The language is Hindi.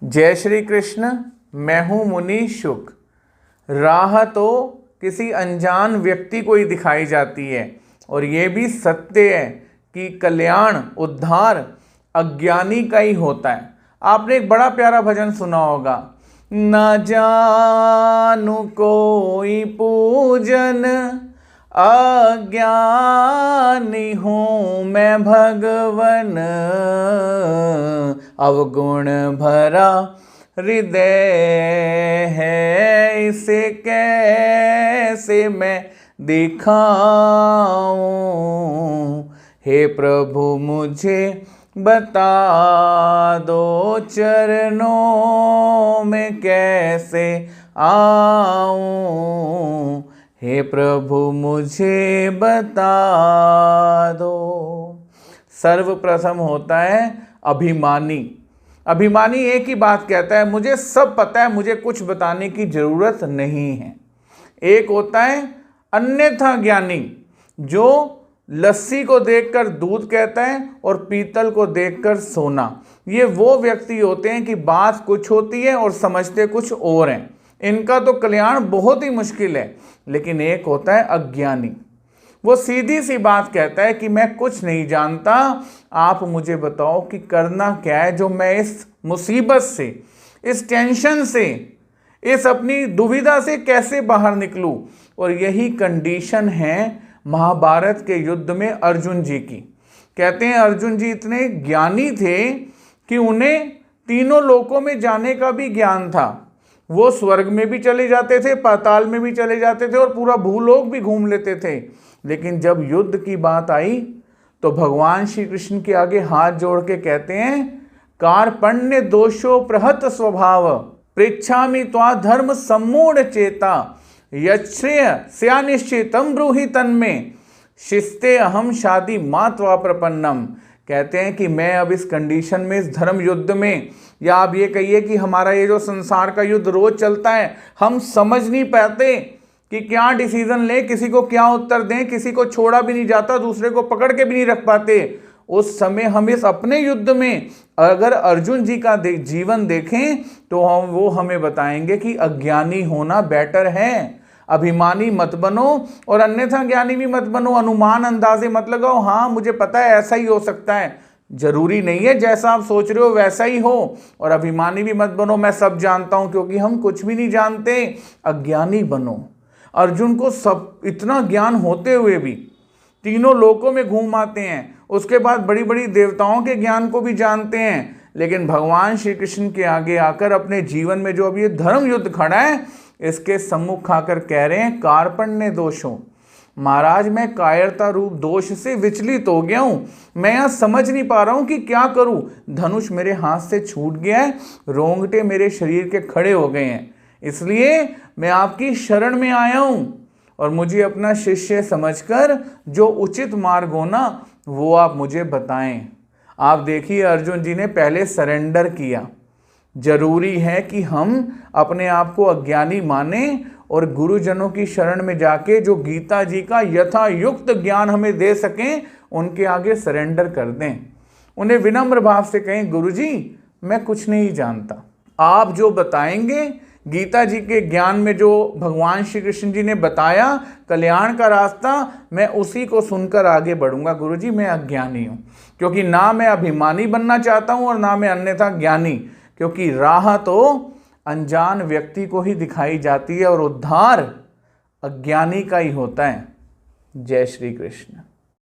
जय श्री कृष्ण। मैं हूँ मुनि शुक। राह तो किसी अनजान व्यक्ति को ही दिखाई जाती है और ये भी सत्य है कि कल्याण उद्धार अज्ञानी का ही होता है। आपने एक बड़ा प्यारा भजन सुना होगा, न जानू कोई पूजन अज्ञानी हूँ मैं भगवन, अवगुण भरा हृदय है इसे कैसे मैं दिखाऊं। हे प्रभु मुझे बता दो चरणों में कैसे आऊं। हे प्रभु मुझे बता दो। सर्वप्रथम होता है अभिमानी। अभिमानी एक ही बात कहता है, मुझे सब पता है, मुझे कुछ बताने की जरूरत नहीं है। एक होता है अन्यथा ज्ञानी, जो लस्सी को देखकर दूध कहता है और पीतल को देखकर सोना। ये वो व्यक्ति होते हैं कि बात कुछ होती है और समझते कुछ और हैं। इनका तो कल्याण बहुत ही मुश्किल है। लेकिन एक होता है अज्ञानी, वो सीधी सी बात कहता है कि मैं कुछ नहीं जानता, आप मुझे बताओ कि करना क्या है, जो मैं इस मुसीबत से, इस टेंशन से, इस अपनी दुविधा से कैसे बाहर निकलूं। और यही कंडीशन है महाभारत के युद्ध में अर्जुन जी की। कहते हैं अर्जुन जी इतने ज्ञानी थे कि उन्हें तीनों लोकों में जाने का भी ज्ञान था। वो स्वर्ग में भी चले जाते थे, पाताल में भी चले जाते थे और पूरा भूलोक भी घूम लेते थे। लेकिन जब युद्ध की बात आई तो भगवान श्री कृष्ण के आगे हाथ जोड़ के कहते हैं, कार्पण्य दोषो प्रहत स्वभाव पृच्छामि त्वा धर्म सम्मूढ़ चेता यच्छ्रेय स्यानिश्चितम ब्रूहि तन्मे शिस्ते अहम शादी मात्वा प्रपन्नम। कहते हैं कि मैं अब इस कंडीशन में, इस धर्म युद्ध में, या आप ये कहिए कि हमारा ये जो संसार का युद्ध रोज चलता है, हम समझ नहीं पाते कि क्या डिसीजन लें, किसी को क्या उत्तर दें, किसी को छोड़ा भी नहीं जाता, दूसरे को पकड़ के भी नहीं रख पाते। उस समय हम इस अपने युद्ध में अगर अर्जुन जी का जीवन देखें तो वो हमें बताएंगे कि अज्ञानी होना बेटर है। अभिमानी मत बनो और अन्यथा ज्ञानी भी मत बनो। अनुमान अंदाजे मत लगाओ, हाँ मुझे पता है ऐसा ही हो सकता है, जरूरी नहीं है जैसा आप सोच रहे हो वैसा ही हो। और अभिमानी भी मत बनो, मैं सब जानता हूं, क्योंकि हम कुछ भी नहीं जानते। अज्ञानी बनो। अर्जुन को सब इतना ज्ञान होते हुए भी तीनों लोकों में घूम आते हैं, उसके बाद बड़ी बड़ी देवताओं के ज्ञान को भी जानते हैं, लेकिन भगवान श्री कृष्ण के आगे आकर अपने जीवन में जो अभी ये धर्म युद्ध खड़ा है इसके सम्मुख आकर कह रहे हैं, कार्पण्य दोषों, महाराज मैं कायरता रूप दोष से विचलित हो गया हूं, मैं यहां समझ नहीं पा रहा हूं कि क्या करूं। धनुष मेरे हाथ से छूट गया है, रोंगटे मेरे शरीर के खड़े हो गए हैं, इसलिए मैं आपकी शरण में आया हूं और मुझे अपना शिष्य समझकर जो उचित मार्ग हो ना वो आप मुझे बताएं। आप देखिए अर्जुन जी ने पहले सरेंडर किया। जरूरी है कि हम अपने आप को अज्ञानी माने और गुरुजनों की शरण में जाके जो गीता जी का यथा युक्त ज्ञान हमें दे सकें उनके आगे सरेंडर कर दें। उन्हें विनम्र भाव से कहें, गुरुजी मैं कुछ नहीं जानता, आप जो बताएंगे गीता जी के ज्ञान में जो भगवान श्री कृष्ण जी ने बताया कल्याण का रास्ता, मैं उसी को सुनकर आगे बढ़ूंगा। गुरुजी मैं अज्ञानी हूं, क्योंकि ना मैं अभिमानी बनना चाहता हूं और ना मैं अन्यथा ज्ञानी, क्योंकि राह तो अनजान व्यक्ति को ही दिखाई जाती है और उद्धार अज्ञानी का ही होता है। जय श्री कृष्ण।